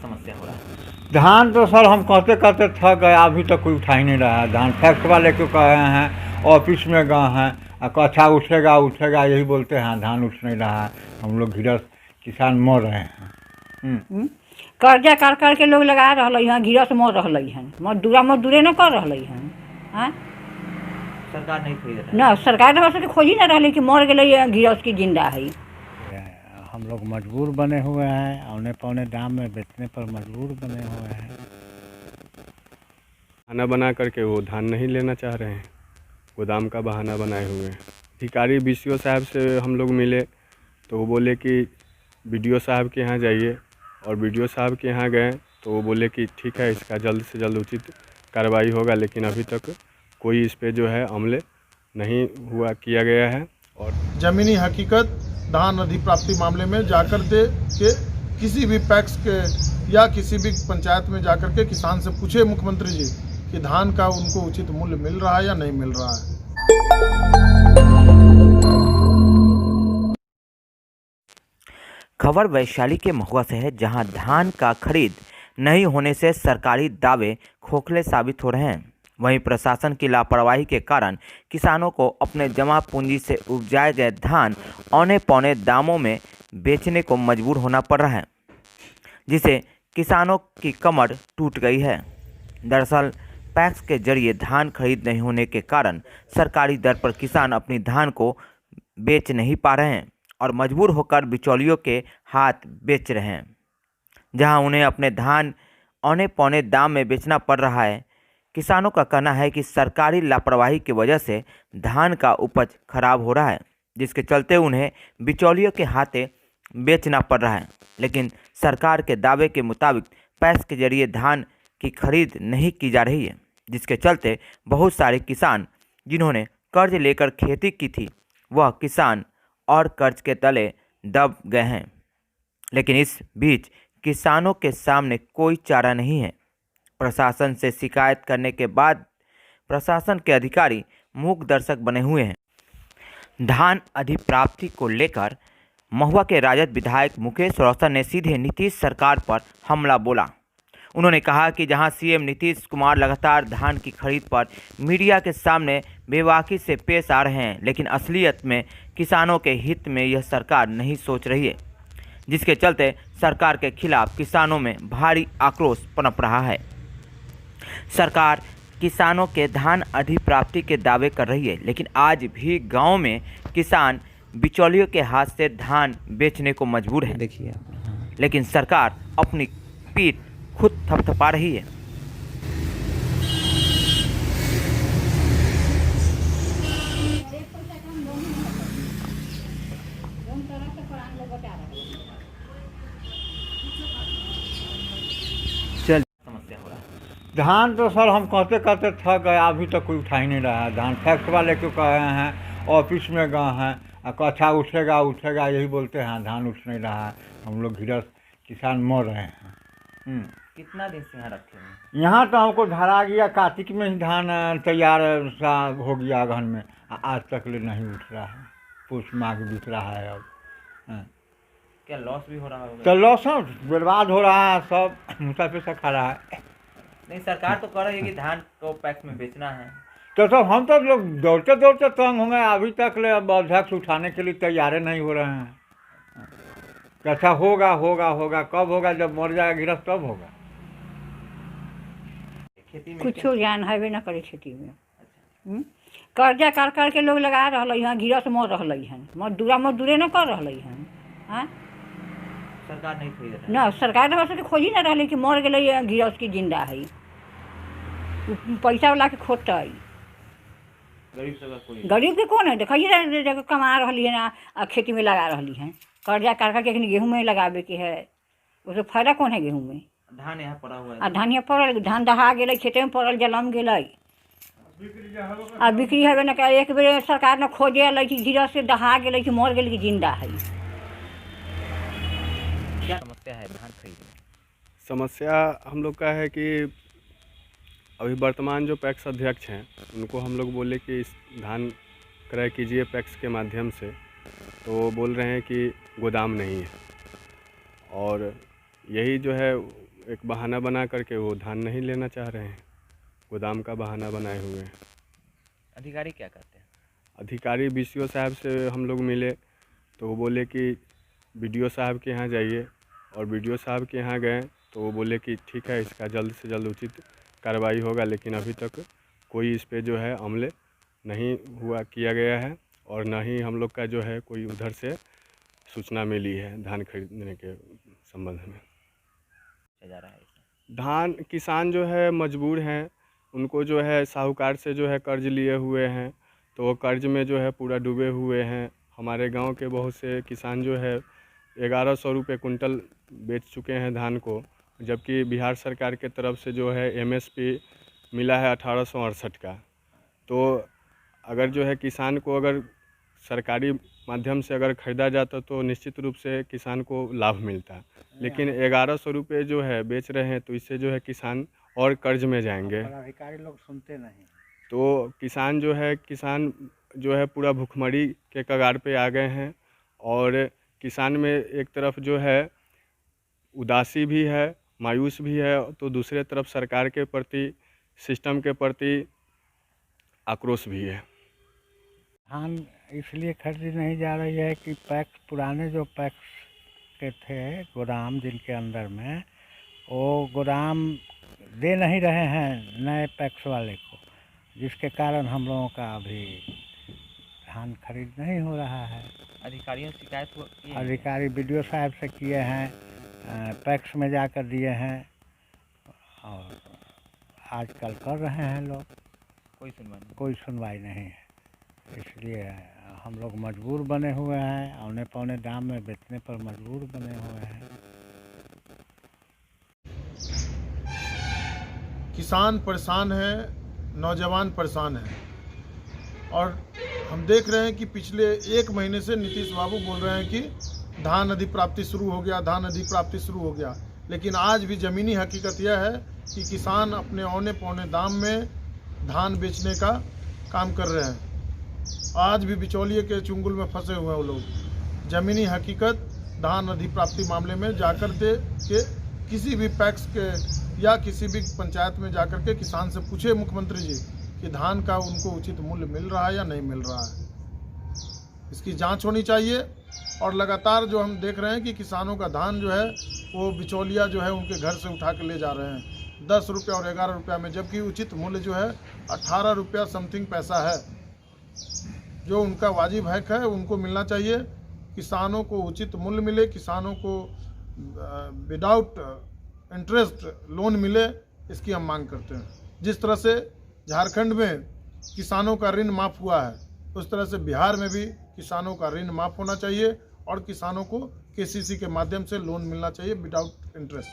समस्या हो रहा है? धान तो सर हम कहते कहते थक गए, अभी तक कोई उठा ही नहीं रहा है। धान फैक्स वाले को कहे हैं, ऑफिस में गए हैं, अच्छा उठेगा उठेगा यही बोलते हैं, धान उठ नहीं रहा है। हम लोग गृहस्थ किसान मर रहे हैं। कर्जा कर कर के लोग लगा रही हैं, गृहस्थ मर रही हैं, मजदूरे न कर रही हैं। हाँ, सरकार नहीं खरीद रहा न सरकार तो वैसे खोजी न रही कि मर गए गृहस्थ की जिंदा है। हम लोग मजबूर बने हुए हैं, औने पौने दाम में बेचने पर मजबूर बने हुए हैं। बहाना बना करके वो धान नहीं लेना चाह रहे हैं, गोदाम का बहाना बनाए हुए हैं। अधिकारी BCO साहब से हम लोग मिले तो वो बोले कि BDO साहब के यहाँ जाइए, और BDO साहब के यहाँ गए तो वो बोले कि ठीक है, इसका जल्द से जल्द उचित कार्रवाई होगा, लेकिन अभी तक कोई इस पे जो है अमल नहीं हुआ किया गया है। और ज़मीनी हकीकत धान अधिप्राप्ति मामले में जाकर दे के किसी भी पैक्स के या किसी भी पंचायत में जाकर के किसान से पूछे मुख्यमंत्री जी कि धान का उनको उचित मूल्य मिल रहा है या नहीं मिल रहा है। खबर वैशाली के महुआ से है, जहां धान का खरीद नहीं होने से सरकारी दावे खोखले साबित हो रहे हैं। वहीं प्रशासन की लापरवाही के कारण किसानों को अपने जमा पूंजी से उपजाए गए धान औने पौने दामों में बेचने को मजबूर होना पड़ रहा है, जिससे किसानों की कमर टूट गई है। दरअसल पैक्स के जरिए धान खरीद नहीं होने के कारण सरकारी दर पर किसान अपनी धान को बेच नहीं पा रहे हैं और मजबूर होकर बिचौलियों के हाथ बेच रहे हैं, जहां उन्हें अपने धान औने पौने दाम में बेचना पड़ रहा है। किसानों का कहना है कि सरकारी लापरवाही की वजह से धान का उपज खराब हो रहा है, जिसके चलते उन्हें बिचौलियों के हाथे बेचना पड़ रहा है। लेकिन सरकार के दावे के मुताबिक पैक्स के जरिए धान की खरीद नहीं की जा रही है, जिसके चलते बहुत सारे किसान जिन्होंने कर्ज लेकर खेती की थी, वह किसान और कर्ज के तले दब गए हैं। लेकिन इस बीच किसानों के सामने कोई चारा नहीं है। प्रशासन से शिकायत करने के बाद प्रशासन के अधिकारी मूक दर्शक बने हुए हैं। धान अधिप्राप्ति को लेकर महुआ के राजद विधायक मुकेश रोशन ने सीधे नीतीश सरकार पर हमला बोला। उन्होंने कहा कि जहां सीएम नीतीश कुमार लगातार धान की खरीद पर मीडिया के सामने बेबाकी से पेश आ रहे हैं, लेकिन असलियत में किसानों के हित में यह सरकार नहीं सोच रही है, जिसके चलते सरकार के खिलाफ किसानों में भारी आक्रोश पनप रहा है। सरकार किसानों के धान अधिप्राप्ति के दावे कर रही है, लेकिन आज भी गांव में किसान बिचौलियों के हाथ से धान बेचने को मजबूर है। देखिए, लेकिन सरकार अपनी पीठ खुद थपथपा रही है। समस्या हो रहा है? धान तो सर हम कहते कहते थक गए, अभी तक कोई उठा ही नहीं रहा है। धान फैक्स वाले को कहे हैं, ऑफिस में गए हैं, अच्छा उठेगा उठेगा यही बोलते हैं, धान उठ नहीं रहा है। हम लोग गृहस्थ किसान मर रहे हैं। कितना दिन से यहाँ रखे हैं? यहाँ तो हमको धरा गया, कार्तिक में ही धान तैयार सा हो गया अगहन में, आज तक ले नहीं उठ रहा है। पुष माघ बीत रहा है अब। क्या लॉस भी हो रहा होगा? तो लॉस बर्बाद हो रहा है, सब मुसा पैसा खा रहा है। नहीं, सरकार तो कह रही है कि धान को पैक्स में बेचना है। तो हम तो लोग दौड़ते दौड़ते तंग हो गए, अभी तक ले अब अध्यक्ष उठाने के लिए तैयार नहीं हो रहे हैं। अच्छा होगा होगा होगा, कब होगा? जब मर जाएगा गृहस्थ तब होगा। खेती में कुछ ज्ञान है न करे खेती में। कर्जा कर कर के लोग लगा रही हैं, गृहस्थ मर रही हैं, मजदूरे न कर रही हैं। हाँ, सरकार नहीं खरीद रहा न सरकार तो वैसे खोजी न रही कि मर गए गृहस्थ की जिंदा है, पैसा वाला के खोटता है। गरीब के कौन है? देखिए जगह कमा रही है ना, खेती में लगा रही हैं, कर्जा कर करके गेहूँ में लगावे के है, उससे फायदा कौन है गेहूँ में? धान यहाँ पड़ा हुआ है। धान यहाँ पड़ल, धान दहा गए, खेते में पड़ल, जलम गए, आ बिक्री है न। एक बेर सरकार ने खोजे अल कि गृहस्थ से दहा गए कि मर गए कि जिंदा है। क्या समस्या है धान खरीदने? समस्या हम लोग का है कि अभी वर्तमान जो पैक्स अध्यक्ष हैं उनको हम लोग बोले कि इस धान क्रय कीजिए पैक्स के माध्यम से, तो वो बोल रहे हैं कि गोदाम नहीं है। और यही जो है एक बहाना बना करके वो धान नहीं लेना चाह रहे हैं, गोदाम का बहाना बनाए हुए हैं। अधिकारी क्या कहते हैं? अधिकारी BCO साहब से हम लोग मिले तो वो बोले कि BDO साहब के यहाँ जाइए, और BDO साहब के यहाँ गए तो वो बोले कि ठीक है, इसका जल्द से जल्द उचित कार्रवाई होगा, लेकिन अभी तक कोई इस पे जो है अमल नहीं किया गया है, और न ही हम लोग का जो है कोई उधर से सूचना मिली है धान खरीदने के संबंध में। जा रहा है इसमें। धान किसान जो है मजबूर हैं, उनको जो है साहूकार से जो है कर्ज लिए हुए हैं, तो वो कर्ज में जो है पूरा डूबे हुए हैं। हमारे गांव के बहुत से किसान जो है 1100 रुपये कुंटल बेच चुके हैं धान को, जबकि बिहार सरकार के तरफ से जो है MSP मिला है 1868 का। तो अगर जो है किसान को अगर सरकारी माध्यम से अगर ख़रीदा जाता तो निश्चित रूप से किसान को लाभ मिलता, लेकिन 1100 रुपये जो है बेच रहे हैं, तो इससे जो है किसान और कर्ज में जाएंगे। अधिकारी लोग सुनते नहीं। तो किसान जो है पूरा भुखमरी के कगार पे आ गए हैं, और किसान में एक तरफ जो है उदासी भी है, मायूस भी है, तो दूसरे तरफ सरकार के प्रति, सिस्टम के प्रति आक्रोश भी है। धान इसलिए खरीदी नहीं जा रही है कि पैक्स, पुराने जो पैक्स के थे गोदाम जिनके अंदर में, वो गोदाम दे नहीं रहे हैं नए पैक्स वाले को, जिसके कारण हम लोगों का अभी धान खरीद नहीं हो रहा है। अधिकारियों से शिकायत की है? अधिकारी BDO साहब से किए हैं, पैक्स में जाकर दिए हैं, और आजकल कर रहे हैं लोग, कोई सुनवाई नहीं है। इसलिए हम लोग मजबूर बने हुए हैं, औने पौने दाम में बेचने पर मजबूर बने हुए हैं। किसान परेशान है, नौजवान परेशान है, और हम देख रहे हैं कि पिछले 1 महीने से नीतीश बाबू बोल रहे हैं कि धान अधिप्राप्ति शुरू हो गया, धान अधिप्राप्ति शुरू हो गया, लेकिन आज भी ज़मीनी हकीकत यह है कि किसान अपने औने पौने दाम में धान बेचने का काम कर रहे हैं। आज भी बिचौलिए के चुंगल में फंसे हुए हैं वो लोग। ज़मीनी हकीकत धान अधिप्राप्ति मामले में जाकर के किसी भी पैक्स के या किसी भी पंचायत में जाकर के किसान से पूछे मुख्यमंत्री जी कि धान का उनको उचित मूल्य मिल रहा है या नहीं मिल रहा है। इसकी जांच होनी चाहिए। और लगातार जो हम देख रहे हैं कि किसानों का धान जो है वो बिचौलिया जो है उनके घर से उठा के ले जा रहे हैं 10 रुपया और 11 रुपया में, जबकि उचित मूल्य जो है 18 रुपया समथिंग पैसा है। जो उनका वाजिब हक है उनको मिलना चाहिए। किसानों को उचित मूल्य मिले, किसानों को विदाउट इंटरेस्ट लोन मिले, इसकी हम मांग करते हैं। जिस तरह से झारखंड में किसानों का ऋण माफ़ हुआ है, उस तरह से बिहार में भी किसानों का ऋण माफ़ होना चाहिए और किसानों को KCC के माध्यम से लोन मिलना चाहिए विदाउट इंटरेस्ट।